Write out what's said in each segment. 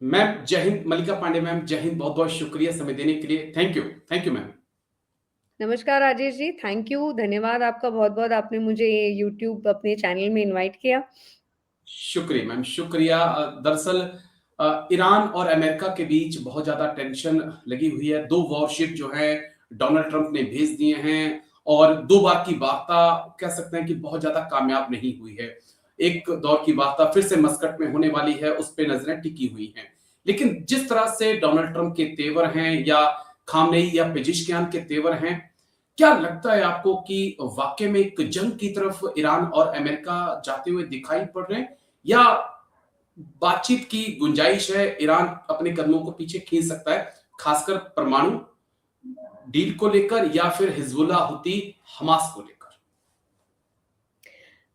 Ma'am जय हिंद, मल्लिका Pandey ma'am जय हिंद, बहुत-बहुत शुक्रिया समय देने के लिए। Thank you ma'am. नमस्कार राजेश जी, थैंक यू, धन्यवाद आपका बहुत-बहुत आपने मुझे ये यूट्यूब अपने चैनल में इनवाइट किया। शुक्रिया मैम, शुक्रिया। दरअसल ईरान और अमेरिका के बीच बहुत ज़्यादा टेंशन लगी हुई है। 2 वॉरशिप जो हैं डोनाल्ड ट्रंप ने भेज दिए हैं और 2 बार की वार्ता कह सकते हैं कि बहुत ज़्यादा कामयाब नहीं हुई है। एक दौर की वार्ता फिर से मस्कट में होने वाली है, उस पे नज़रें टिकी हुई हैं। लेकिन जिस तरह से डोनाल्ड ट्रंप के तेवर हैं या खामेनेई या पेजेश्कियान के तेवर हैं, क्या लगता है आपको कि वाक़ई में एक जंग की तरफ ईरान और अमेरिका जाते हुए दिखाई पड़ रहे हैं या बातचीत की गुंजाइश है, ईरान अपने कदमों को पीछे खींच सकता है, खासकर परमाणु डील को लेकर या फिर हिजबुल्लाह हुती हमास को लेकर?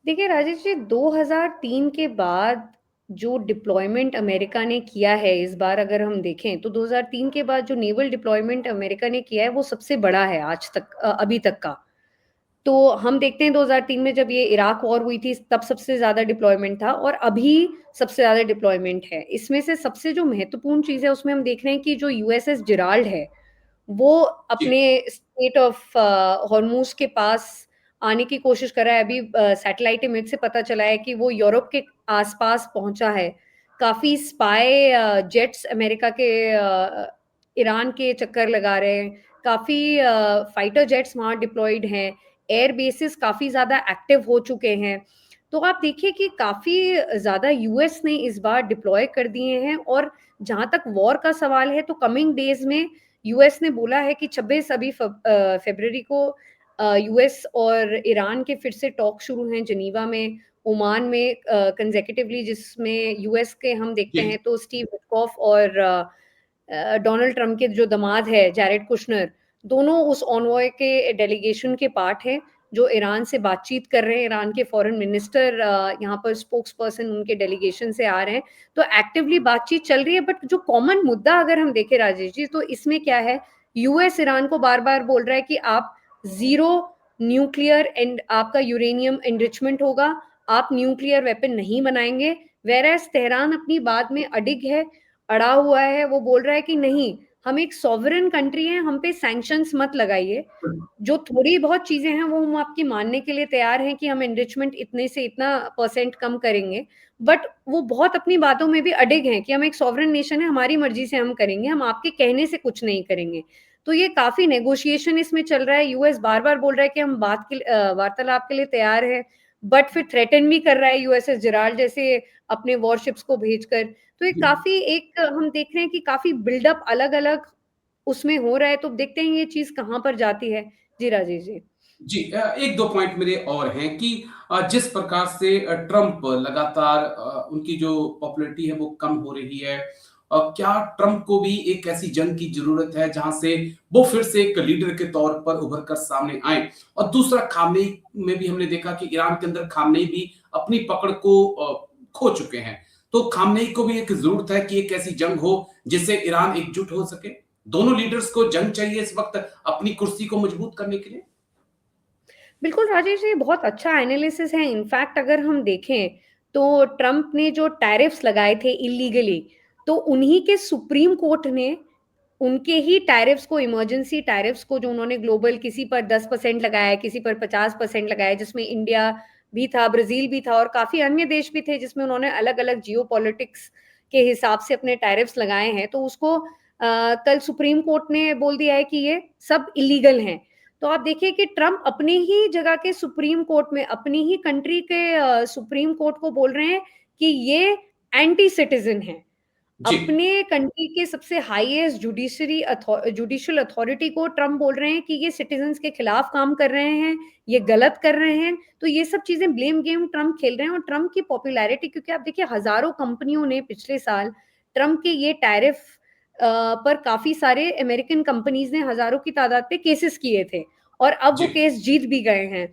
देखिए राजेश जी, 2003 के बाद जो डिप्लॉयमेंट अमेरिका ने किया है इस बार अगर हम देखें तो 2003 के बाद जो नेवल डिप्लॉयमेंट अमेरिका ने किया है वो सबसे बड़ा है आज तक, अभी तक का। तो हम देखते हैं 2003 में जब ये इराक वॉर हुई थी तब सबसे ज़्यादा डिप्लॉयमेंट था और अभी सबसे ज़्यादा डिप्लॉयमेंट है। इसमें से सबसे जो महत्वपूर्ण चीज़ है उसमें हम देख रहे हैं कि जो यूएसएस जेराल्ड है, वो जी, अपने स्टेट ऑफ हॉर्मूज़ के पास आने की कोशिश कर रहा है। अभी सैटेलाइट इमेज से पता चला है कि वो यूरोप के आस-पास पहुँचा है। काफ़ी स्पाई जेट्स अमेरिका के ईरान के चक्कर लगा रहे हैं। काफ़ी फाइटर जेट्स वहाँ डिप्लॉयड हैं। एयर बेसेस काफ़ी ज़्यादा एक्टिव हो चुके हैं। तो आप देखिए कि काफ़ी ज़्यादा यूएस ने इस बार डिप्लॉय कर दिए हैं और जहाँ तक वॉर का सवाल है तो कमिंग डेज़ में यूएस ने बोला है कि 26 फ़रवरी को यूएस और ईरान के फिर से टॉक शुरू हैं जिनीवा में, ओमान में कंसेक्युटिवली जिसमें यूएस के हम देखते जी, हैं तो स्टीव विटकॉफ और डोनाल्ड ट्रम्प के जो दामाद है जैरेड कुशनर, दोनों उस एनवॉय के डेलीगेशन के पार्ट हैं, जो ईरान से बातचीत कर रहे हैं। ईरान के फॉरेन मिनिस्टर यहाँ पर स्पोक्स पर्सन उनके डेलीगेशन से आ रहे हैं। तो एक्टिवली बातचीत चल रही है बट जो कॉमन मुद्दा अगर हम देखें राजेश जी, तो इसमें क्या है, यूएस ईरान को बार-बार बोल रहा है कि आप ज़ीरो न्यूक्लियर एंड आपका यूरेनियम एनरिचमेंट होगा, आप न्यूक्लियर वेपन नहीं बनाएँगे। व्हेरेas तेहरान अपनी बात में अडिग है, अड़ा हुआ है, वो बोल रहा है कि नहीं, हम एक सॉवरेन कंट्री हैं, हम पे सैंक्शंस मत लगाइए। जो थोड़ी बहुत चीज़ें हैं, वो हम आपकी मानने के लिए तैयार हैं कि हम एनरिचमेंट इतने से इतना परसेंट कम करेंगे। बट वो बहुत अपनी बातों में भी अडिग हैं कि हम एक सॉवरेन नेशन है, हमारी मर्ज़ी से हम करेंगे, हम आपके कहने से कुछ नहीं करेंगे। तो ये काफ़ी नेगोशिएशन इसमें चल रहा है, यूएस बार-बार बोल रहा है कि हम वार्तालाप के लिए तैयार हैं, बट फिर थ्रेटन भी कर रहा है यूएसएस जेराल्ड जैसे अपने वॉरशिप्स को भेजकर। तो ये जी। काफ़ी एक हम देख रहे हैं कि काफ़ी बिल्डअप अलग-अलग उसमें हो रहा है, तो देखते हैं ये चीज़ कहाँ पर जाती है। जी, राजेश जी। जी 1-2 पॉइंट मेरे और हैं कि जिस प्रकार से ट्रंप लगातार उनकी जो पॉपुलैरिटी है वो कम हो रही है। क्या ट्रंप को भी एक ऐसी जंग की ज़रूरत है जहाँ से वो फिर से एक लीडर के तौर पर उभर कर सामने आएँ? और दूसरा खामनेई में भी हमने देखा कि ईरान के अंदर खामनेई भी अपनी पकड़ को खो चुके हैं। तो खामनेई को भी एक ज़रूरत है कि एक ऐसी जंग हो जिससे ईरान एकजुट हो सके। दोनों लीडर्स को जंग चाहिए इस वक़्त अपनी कुर्सी को मजबूत करने के लिए? बिल्कुल राजेश जी, बहुत अच्छा एनालिसिस है। इनफैक्ट अगर हम देखें, तो ट्रंप ने जो टैरिफ्स लगाए थे इल्लीगली, तो उन्हीं के सुप्रीम कोर्ट ने उनके ही टैरिफ्स को इमरजेंसी टैरिफ्स को जो उन्होंने ग्लोबल किसी पर 10% लगाया, किसी पर 50% लगाया, जिसमें इंडिया भी था, ब्राज़ील भी था और काफ़ी अन्य देश भी थे, जिसमें उन्होंने अलग-अलग जियोपॉलिटिक्स के हिसाब से अपने टैरिफ्स लगाए हैं। तो उसको कल सुप्रीम कोर्ट ने बोल दिया है कि ये सब इल्लीगल हैं। तो आप देखिए कि ट्रम्प अपनी ही जगह के सुप्रीम कोर्ट में, अपनी ही कंट्री के सुप्रीम कोर्ट को बोल रहे हैं कि ये एंटी सिटिज़न हैं। जी। अपने कंट्री के सबसे हाईएस्ट जुडिशियल अथॉरिटी को ट्रम्प बोल रहे हैं कि ये सिटिज़न्स के खिलाफ काम कर रहे हैं, ये गलत कर रहे हैं। तो ये सब चीज़ें ब्लेम गेम ट्रम्प खेल रहे हैं और ट्रम्प की पॉपुलैरिटी क्योंकि आप देखिए हज़ारों कंपनियों ने पिछले साल ट्रम्प के ये टैरिफ पर काफ़ी सारे अमेरिकन कंपनीज़ ने हज़ारों की तादाद पे केसेस किए थे और अब वो जी, केस जीत भी गए हैं।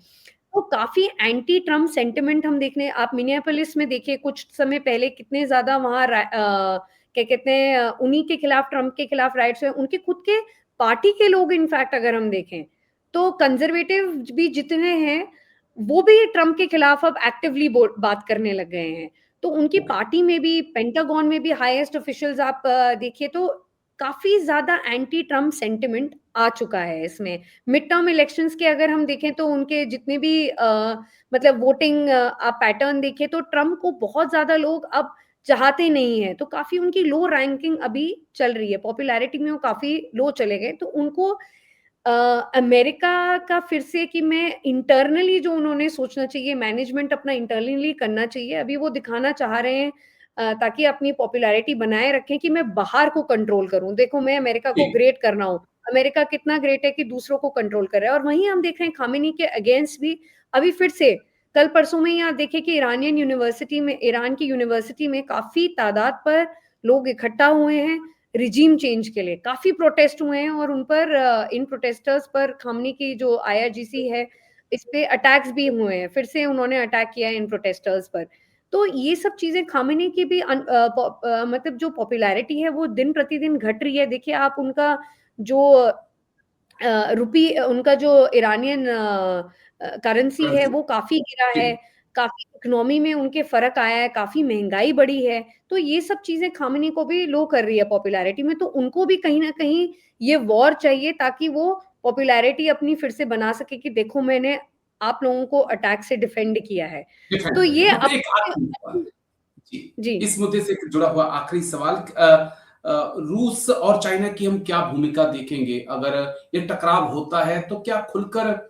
तो काफ़ी एंटी ट्रम्प सेंटिमेंट हम देखने आप मिनियापोलिस में देखिए कुछ समय पहले कितने ज़्यादा वहाँ क्या कहते हैं उन्हीं के खिलाफ ट्रम्प के खिलाफ राइट्स हुए। उनके खुद के पार्टी के लोग इनफैक्ट अगर हम देखें, तो कंज़र्वेटिव भी जितने हैं, वो भी ट्रम्प के खिलाफ अब एक्टिवली बो बात करने लग गए हैं। तो उनकी ओके, पार्टी में भी, पेंटागन में भी हाईएस्ट ऑफिशियल्स आप देखिए तो काफ़ी ज़्यादा एंटी ट्रम्प सेंटिमेंट आ चुका है इसमें। मिड टर्म इलेक्शंस के अगर हम देखें तो उनके जितने भी मतलब वोटिंग आप पैटर्न देखें तो ट्रम्प को बहुत ज़्यादा लोग अब चाहते नहीं हैं, तो काफ़ी उनकी लो रैंकिंग अभी चल रही है, पॉपुलैरिटी में वो काफ़ी लो चले गए। तो उनको अ, अमेरिका का फिर से कि मैं इंटरनली जो उन्होंने सोचना चाहिए, मैनेजमेंट अपना इंटरनली करना चाहिए। अभी वो दिखाना चाह रहे हैं ताकि अपनी पॉपुलैरिटी बनाए रखें कि मैं बाहर को कंट्रोल करूँ। देखो मैं अमेरिका को ठीक, ग्रेट कर रहा हूँ। अमेरिका कितना ग्रेट है कि दूसरों को कंट्रोल कर रहा है और वहीं हम देख रहे हैं खामेनी के अगेंस्ट भी अभी फिर से कल-परसों में ही आप देखिए कि ईरान की यूनिवर्सिटी में काफ़ी तादाद पर लोग इकट्ठा हुए हैं रिजीम चेंज के लिए। काफ़ी प्रोटेस्ट हुए हैं और उन पर इन प्रोटेस्टर्स पर खामनी की जो आईआरजीसी है, इस पे अटैक्स भी हुए हैं। फिर से उन्होंने अटैक किया है इन प्रोटेस्टर्स पर। तो ये सब चीज़ें खामेनी की भी मतलब जो पॉपुलैरिटी है वो दिन-प्रतिदिन घट रही है। देखिए आप उनका जो उनका जो इरानियन करेंसी है करेंसी, वो काफ़ी गिरा है, ठीक। काफ़ी इकोनॉमी में उनके फ़र्क आया है, काफ़ी महँगाई बढ़ी है। तो ये सब चीज़ें खामेनी को भी लो कर रही है पॉपुलैरिटी में, तो उनको भी कहीं न कहीं ये वॉर चाहिए ताकि वो पॉपुलैरिटी अपनी फिर से बना सके कि देखो मैंने आप लोगों को अटैक से डिफेंड किया है। डिफेंड तो कर दिया। ये बस एक अपने आखिरी सवाल जी, जी। इस मुद्दे से जुड़ा हुआ आखिरी सवाल रूस और चाइना की हम क्या भूमिका देखेंगे? अगर ये टकराव होता है तो क्या खुलकर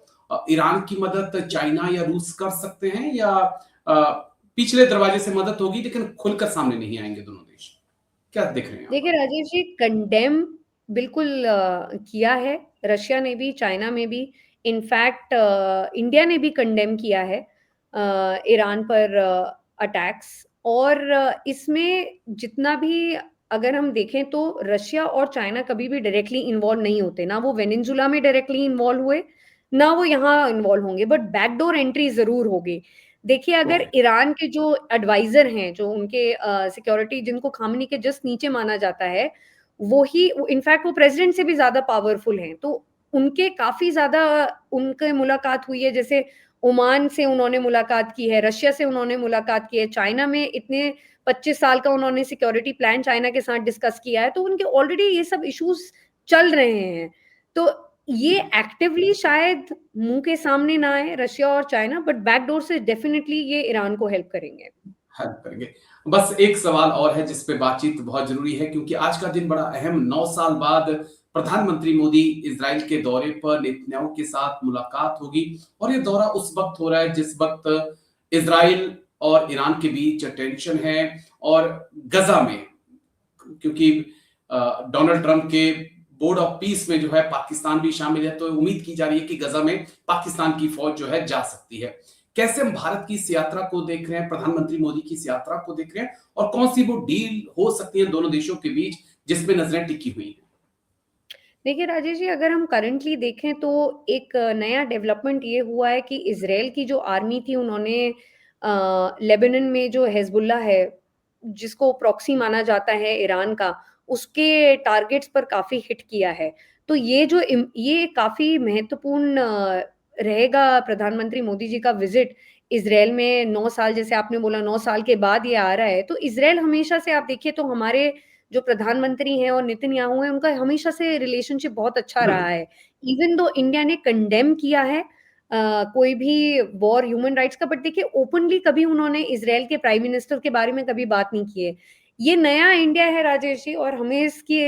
ईरान की मदद चाइना या रूस कर सकते हैं या पिछले दरवाजे से मदद होगी लेकिन खुलकर सामने नहीं आएँगे दोनों देश? क्या देख रहे हैं आप? देखिए राजेश जी कंडेम बिल्कुल किया है, रशिया ने भी, चाइना में भी, इनफैक्ट इंडिया ने भी कंडेम किया है ईरान पर अटैक्स और इसमें जितना भी अगर हम देखें तो रशिया और चाइना कभी भी डायरेक्टली इन्वॉल्व नहीं होते, ना वो वेनेजुला में डायरेक्टली इन्वॉल्व हुए, ना वो यहाँ इन्वॉल्व होंगे, बट बैकडोर एंट्री ज़रूर होगी। देखिए, अगर ओके, ईरान के जो एडवाइज़र हैं, जो उनके सिक्योरिटी जिनको खामनी के जस्ट नीचे माना जाता है, वो ही इनफैक्ट वो प्रेज़िडेंट से भी ज़्यादा पावरफुल हैं। तो उनके काफ़ी ज़्यादा उनके मुलाकात हुई है, जैसे ओमान से उन्होंने मुलाकात की है, रशिया से उन्होंने मुलाकात की है, चाइना में इतने 25 साल का उन्होंने सिक्योरिटी प्लान चाइना के साथ डिस्कस किया है, तो उनके ऑलरेडी ये सब इश्यूज़ चल रहे हैं। तो ये जी। एक्टिवली शायद मुँह के सामने ना आए रशिया और चाइना बट बैकडोर से डेफिनिटली ये ईरान को हेल्प करेंगे। हेल्प करेंगे। बस एक सवाल और है जिस पे बातचीत बहुत ज़रूरी है क्योंकि आज का दिन बड़ा अहम 9 साल बाद प्रधानमंत्री मोदी इज़राइल के दौरे पर नेतन्याहू के साथ मुलाकात होगी और ये दौरा उस वक़्त हो रहा है जिस वक़्त इज़राइल और ईरान के बीच टेंशन है और गज़ा में क्योंकि डोनाल्ड ट्रंप के बोर्ड ऑफ पीस में जो है पाकिस्तान भी शामिल है तो उम्मीद की जा रही है कि गजा में पाकिस्तान की फौज जो है जा सकती है कैसे हम भारत की इस यात्रा को देख रहे हैं प्रधानमंत्री मोदी की इस यात्रा को देख रहे हैं और कौन सी वो डील हो सकती है दोनों देशों के बीच जिसपे नजरें टिकी हुई हैं देखिए राजेश जी अगर हम करंटली देखें तो एक नया डेवलपमेंट ये हुआ है कि इज़राइल की जो आर्मी थी उन्होंने लेबनान में जो हिज़्बुल्लाह है, जिसको प्रॉक्सी माना जाता है ईरान का, उसके टारगेट्स पर काफ़ी हिट किया है। तो ये काफ़ी महत्वपूर्ण रहेगा प्रधानमंत्री मोदी जी का विज़िट इज़राइल में 9 साल जैसे आपने बोला 9 साल के बाद ये आ रहा है। तो इज़राइल हमेशा से आप देखिए तो हमारे जो प्रधानमंत्री हैं और नेतन्याहू हैं, उनका हमेशा से रिलेशनशिप बहुत अच्छा रहा बिल्कुल है। इवन दो इंडिया ने कंडेम किया है कोई भी वॉर ह्यूमन राइट्स का, बट देखिए ओपनली कभी उन्होंने इज़राइल के प्राइम मिनिस्टर के बारे में कभी बात नहीं की है। ये नया इंडिया है राजेश जी और हमें इसकी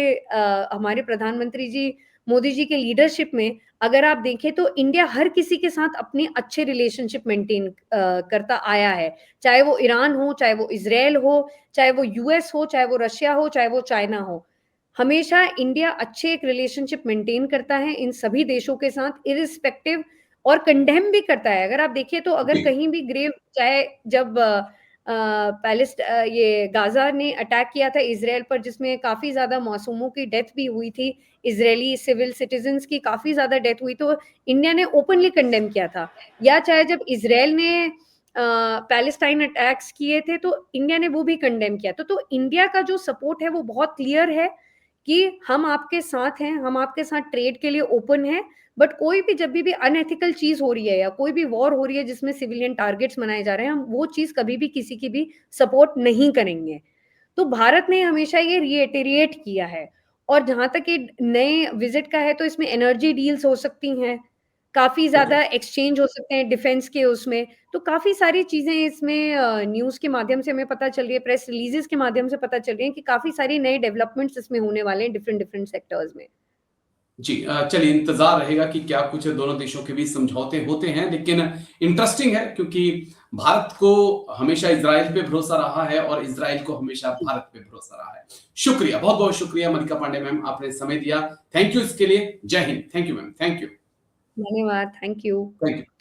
हमारे प्रधानमंत्री जी, मोदी जी के लीडरशिप में अगर आप देखें तो इंडिया हर किसी के साथ अपने अच्छे रिलेशनशिप मेंटेन करता आया है। चाहे वो ईरान हो, चाहे वो इज़राइल हो, चाहे वो यूएस हो, चाहे वो रशिया हो, चाहे वो चाइना हो। हमेशा इंडिया अच्छे एक रिलेशनशिप मेंटेन करता है इन सभी देशों के साथ इर्रिस्पेक्टिव और कंडेम भी करता है। अगर आप देखिए तो अगर जी कहीं भी ग्रेव चाहे जब ये गाज़ा ने अटैक किया था इज़राइल पर जिसमें काफ़ी ज़्यादा मासूमों की डेथ भी हुई थी, इज़राइली सिविल सिटिज़न्स की काफ़ी ज़्यादा डेथ हुई, तो इंडिया ने ओपनली कंडेम किया था। या चाहे जब इज़राइल ने पैलेस्टाइन अटैक्स किए थे तो इंडिया ने वो भी कंडेम किया था। तो इंडिया का जो सपोर्ट है वो बहुत क्लियर है कि हम आपके साथ हैं, हम आपके साथ ट्रेड के लिए ओपन हैं, बट कोई भी जब भी अनएथिकल चीज़ हो रही है या कोई भी वॉर हो रही है जिसमें सिविलियन टारगेट्स बनाए जा रहे हैं, हम वो चीज़ कभी भी किसी की भी सपोर्ट नहीं करेंगे। तो भारत ने हमेशा ये रिएटरेट किया है और जहाँ तक ये नए विज़िट का है तो इसमें एनर्जी डील्स हो सकती हैं, काफ़ी ओके। ज़्यादा एक्सचेंज हो सकते हैं डिफेंस के उसमें, तो काफ़ी सारी चीज़ें इसमें न्यूज़ के माध्यम से हमें पता चल रही है, प्रेस रिलीज़ेज़ के माध्यम से पता चल रही है कि काफ़ी सारी नए डेवलपमेंट्स इसमें होने वाले हैं डिफरेंट सेक्टर्स में। जी चलिए इंतज़ार रहेगा कि क्या कुछ दोनों देशों के बीच समझौते होते हैं, लेकिन इंटरेस्टिंग है क्योंकि भारत को हमेशा इज़राइल पे भरोसा रहा है और इज़राइल को हमेशा भारत पे भरोसा रहा है। शुक्रिया, बहुत-बहुत शुक्रिया मल्लिका पांडे मैम, आपने समय दिया। थैंक यू इसके लिए। जय Hind. Thank you ma'am, thank you. धन्यवाद, थैंक यू। Thank you.